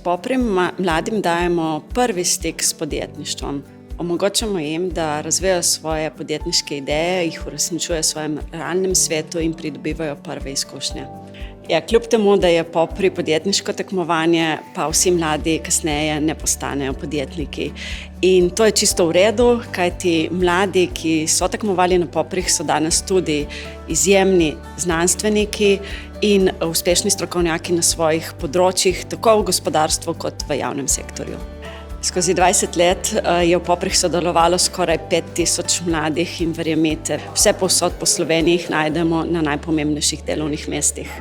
Popri mladim dajemo prvi stik s podjetništvom. Omogočamo jim, da razvijajo svoje podjetniške ideje, jih uresničujejo v svojem realnem svetu in pridobivajo prve izkušnje. Ja, kljub temu, da je Popri podjetniško tekmovanje, pa vsi mladi kasneje ne postanejo podjetniki. In to je čisto v redu, kajti mladi, ki so tekmovali na Poprih, so danes tudi izjemni znanstveniki in uspešni strokovnjaki na svojih področjih, tako v gospodarstvu kot v javnem sektorju. Skozi 20 let je v Poprih sodelovalo skoraj 5000 mladih in verjemite, vse povsod po Sloveniji jih najdemo na najpomembnejših delovnih mestih.